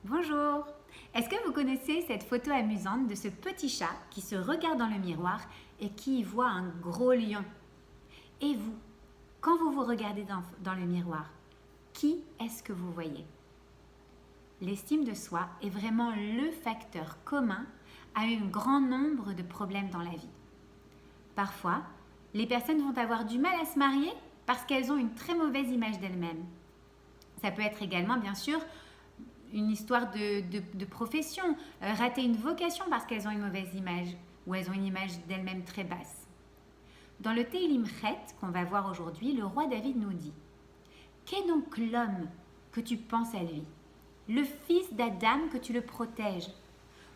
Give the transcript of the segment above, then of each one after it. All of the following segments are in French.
Bonjour! Est-ce que vous connaissez cette photo amusante de ce petit chat qui se regarde dans le miroir et qui y voit un gros lion? Et vous, quand vous vous regardez dans le miroir, qui est-ce que vous voyez? L'estime de soi est vraiment le facteur commun à un grand nombre de problèmes dans la vie. Parfois, les personnes vont avoir du mal à se marier parce qu'elles ont une très mauvaise image d'elles-mêmes. Ça peut être également, bien sûr, une histoire de profession, rater une vocation parce qu'elles ont une mauvaise image ou elles ont une image d'elles-mêmes très basse. Dans le Tehillim Chet qu'on va voir aujourd'hui, le roi David nous dit: qu'est donc l'homme que tu penses à lui, le fils d'Adam que tu le protèges?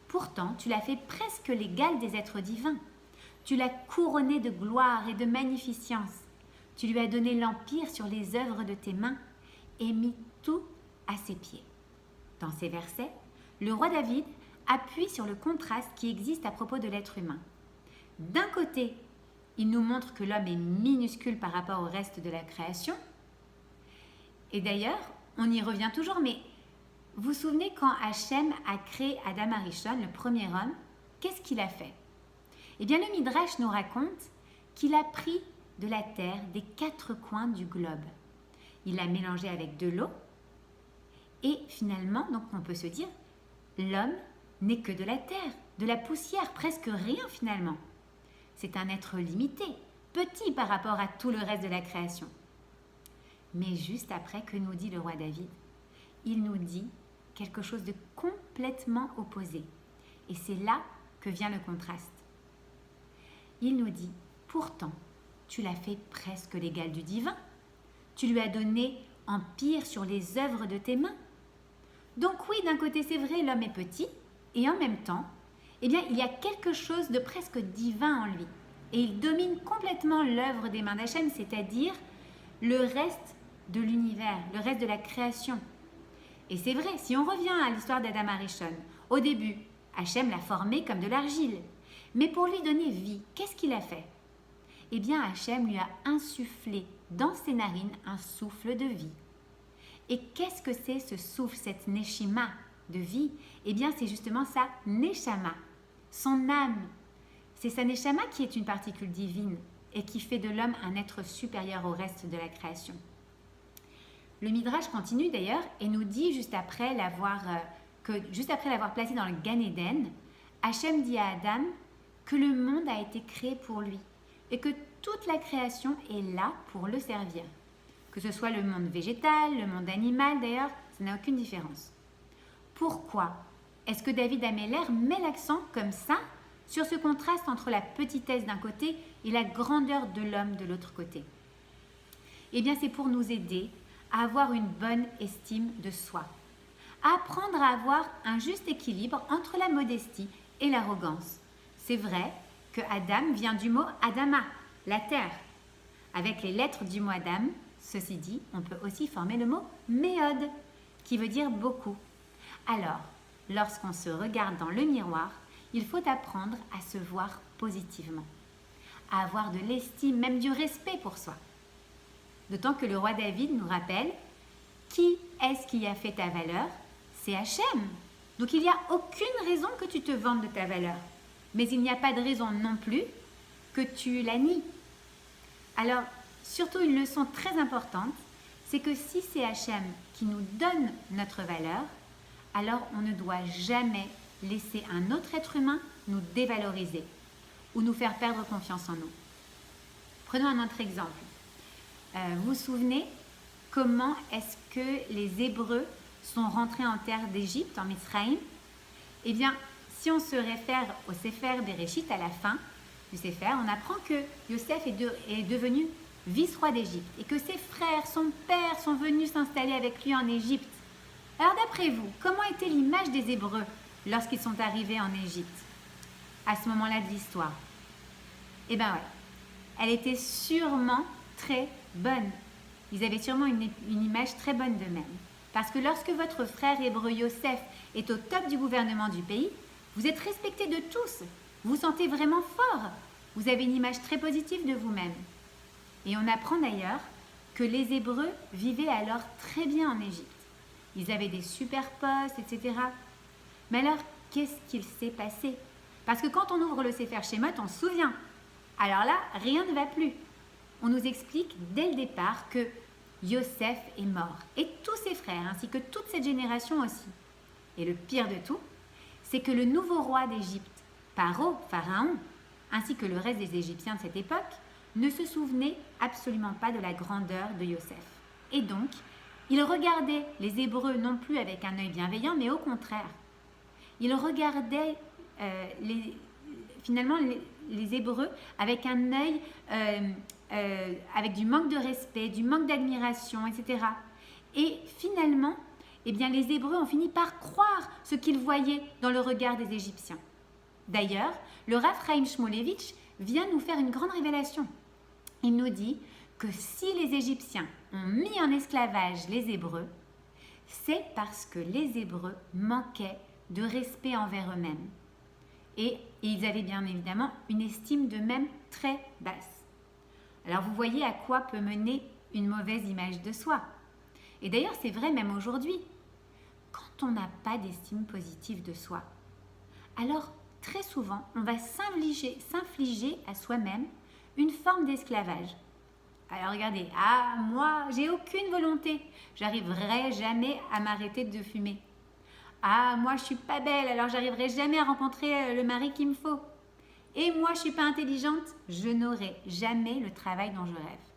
Pourtant, tu l'as fait presque l'égal des êtres divins. Tu l'as couronné de gloire et de magnificence. Tu lui as donné l'empire sur les œuvres de tes mains et mis tout à ses pieds. Dans ces versets, le roi David appuie sur le contraste qui existe à propos de l'être humain. D'un côté, il nous montre que l'homme est minuscule par rapport au reste de la création. Et d'ailleurs, on y revient toujours, mais vous vous souvenez quand Hachem a créé Adam Arishon, le premier homme, qu'est-ce qu'il a fait? Eh bien, le Midrash nous raconte qu'il a pris de la terre des 4 coins du globe. Il l'a mélangé avec de l'eau. Et finalement, donc on peut se dire, l'homme n'est que de la terre, de la poussière, presque rien finalement. C'est un être limité, petit par rapport à tout le reste de la création. Mais juste après, que nous dit le roi David? Il nous dit quelque chose de complètement opposé. Et c'est là que vient le contraste. Il nous dit, pourtant, tu l'as fait presque l'égal du divin. Tu lui as donné empire sur les œuvres de tes mains. Donc oui, d'un côté c'est vrai, l'homme est petit, et en même temps, eh bien, il y a quelque chose de presque divin en lui. Et il domine complètement l'œuvre des mains d'Hachem, c'est-à-dire le reste de l'univers, le reste de la création. Et c'est vrai, si on revient à l'histoire d'Adam Arishon, au début, Hachem l'a formé comme de l'argile. Mais pour lui donner vie, qu'est-ce qu'il a fait? Eh bien, Hachem lui a insufflé dans ses narines un souffle de vie. Et qu'est-ce que c'est ce souffle, cette neshima de vie? Eh bien, c'est justement sa neshama, son âme. C'est sa neshama qui est une particule divine et qui fait de l'homme un être supérieur au reste de la création. Le Midrash continue d'ailleurs et nous dit, juste après l'avoir placé dans le Gan Eden, Hachem dit à Adam que le monde a été créé pour lui et que toute la création est là pour le servir. Que ce soit le monde végétal, le monde animal d'ailleurs, ça n'a aucune différence. Pourquoi est-ce que David Ameller met l'accent comme ça sur ce contraste entre la petitesse d'un côté et la grandeur de l'homme de l'autre côté? Eh bien, c'est pour nous aider à avoir une bonne estime de soi, à apprendre à avoir un juste équilibre entre la modestie et l'arrogance. C'est vrai que Adam vient du mot Adama, la terre. Avec les lettres du mot Adam, ceci dit, on peut aussi former le mot méod, qui veut dire beaucoup. Alors, lorsqu'on se regarde dans le miroir, il faut apprendre à se voir positivement, à avoir de l'estime, même du respect pour soi. D'autant que le roi David nous rappelle, qui est-ce qui a fait ta valeur? C'est Hachem. Donc il n'y a aucune raison que tu te vantes de ta valeur. Mais il n'y a pas de raison non plus que tu la nies. Alors, surtout une leçon très importante, c'est que si c'est Hachem qui nous donne notre valeur, alors on ne doit jamais laisser un autre être humain nous dévaloriser ou nous faire perdre confiance en nous. Prenons un autre exemple. Vous vous souvenez comment est-ce que les Hébreux sont rentrés en terre d'Égypte, en Misraïm? Eh bien, si on se réfère au Sefer Bereshit à la fin du Sefer, on apprend que Yosef est devenu vice-roi d'Égypte et que ses frères, son père sont venus s'installer avec lui en Égypte. Alors d'après vous, comment était l'image des Hébreux lorsqu'ils sont arrivés en Égypte à ce moment-là de l'histoire? Eh bien ouais, elle était sûrement très bonne. Ils avaient sûrement une image très bonne d'eux-mêmes. Parce que lorsque votre frère hébreu Yosef est au top du gouvernement du pays, vous êtes respecté de tous. Vous vous sentez vraiment fort. Vous avez une image très positive de vous-même. Et on apprend d'ailleurs que les Hébreux vivaient alors très bien en Égypte. ils avaient des super postes, etc. Mais alors, qu'est-ce qu'il s'est passé? Parce que quand on ouvre le Sefer Shemot, on se souvient. Alors là, rien ne va plus. On nous explique dès le départ que Yosef est mort, et tous ses frères, ainsi que toute cette génération aussi. Et le pire de tout, c'est que le nouveau roi d'Égypte, Pharaon, ainsi que le reste des Égyptiens de cette époque, ne se souvenaient absolument pas de la grandeur de Yosef. Et donc, ils regardaient les Hébreux non plus avec un œil bienveillant, mais au contraire. Ils regardaient finalement les Hébreux avec un œil, avec du manque de respect, du manque d'admiration, etc. Et finalement, eh bien, les Hébreux ont fini par croire ce qu'ils voyaient dans le regard des Égyptiens. D'ailleurs, le Rav Chaim Shmulevitch vient nous faire une grande révélation. Il nous dit que si les Égyptiens ont mis en esclavage les Hébreux, c'est parce que les Hébreux manquaient de respect envers eux-mêmes. Et ils avaient bien évidemment une estime d'eux-mêmes très basse. Alors vous voyez à quoi peut mener une mauvaise image de soi. Et d'ailleurs, c'est vrai même aujourd'hui. Quand on n'a pas d'estime positive de soi, alors très souvent, on va s'infliger à soi-même une forme d'esclavage. Alors regardez, moi, j'ai aucune volonté, j'arriverai jamais à m'arrêter de fumer. Moi, je suis pas belle, alors j'arriverai jamais à rencontrer le mari qu'il me faut. Et moi, je suis pas intelligente, je n'aurai jamais le travail dont je rêve.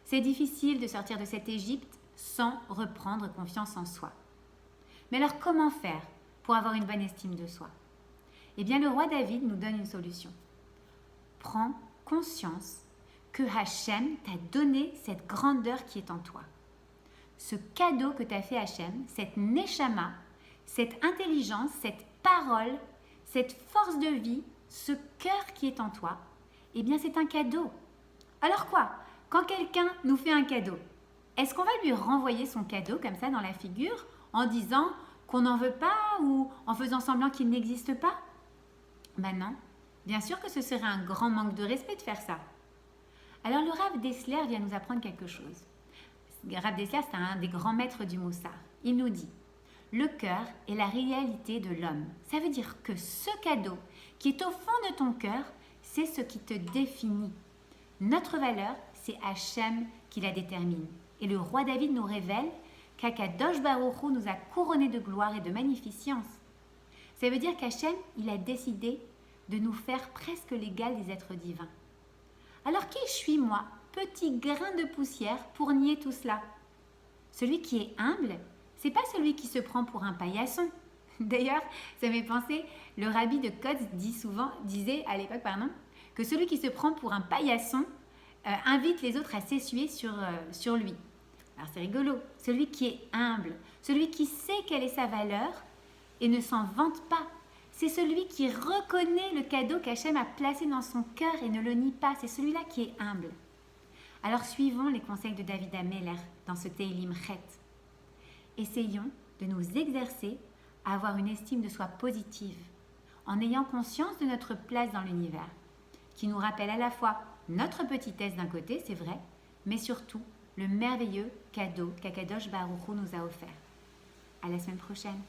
C'est difficile de sortir de cette Égypte sans reprendre confiance en soi. Mais alors, comment faire pour avoir une bonne estime de soi? Eh bien, le roi David nous donne une solution. Prends conscience que Hachem t'a donné cette grandeur qui est en toi. Ce cadeau que t'a fait Hachem, cette neshama, cette intelligence, cette parole, cette force de vie, ce cœur qui est en toi, eh bien, c'est un cadeau. Alors quoi? Quand quelqu'un nous fait un cadeau, est-ce qu'on va lui renvoyer son cadeau comme ça dans la figure en disant qu'on n'en veut pas ou en faisant semblant qu'il n'existe pas? Ben non, bien sûr que ce serait un grand manque de respect de faire ça. Alors le Rav Dessler vient nous apprendre quelque chose. Le Rav Dessler, c'est un des grands maîtres du Moussar. Il nous dit, le cœur est la réalité de l'homme. Ça veut dire que ce cadeau qui est au fond de ton cœur, c'est ce qui te définit. Notre valeur, c'est Hachem qui la détermine. Et le roi David nous révèle qu'Akadosh Baruch Hu nous a couronnés de gloire et de magnificence. Ça veut dire qu'Hachem, il a décidé de nous faire presque l'égal des êtres divins. Alors qui suis moi, petit grain de poussière, pour nier tout cela? Celui qui est humble, c'est pas celui qui se prend pour un paillasson. D'ailleurs, ça m'est pensé, le rabbi de Kotz disait à l'époque, que celui qui se prend pour un paillasson invite les autres à s'essuyer sur lui. Alors c'est rigolo, celui qui est humble, celui qui sait quelle est sa valeur et ne s'en vante pas. C'est celui qui reconnaît le cadeau qu'Hachem a placé dans son cœur et ne le nie pas. C'est celui-là qui est humble. Alors suivons les conseils de David Ameller dans ce Teilim Chet. Essayons de nous exercer à avoir une estime de soi positive, en ayant conscience de notre place dans l'univers, qui nous rappelle à la fois notre petitesse d'un côté, c'est vrai, mais surtout le merveilleux cadeau qu'Akadosh Baruch Hu nous a offert. À la semaine prochaine.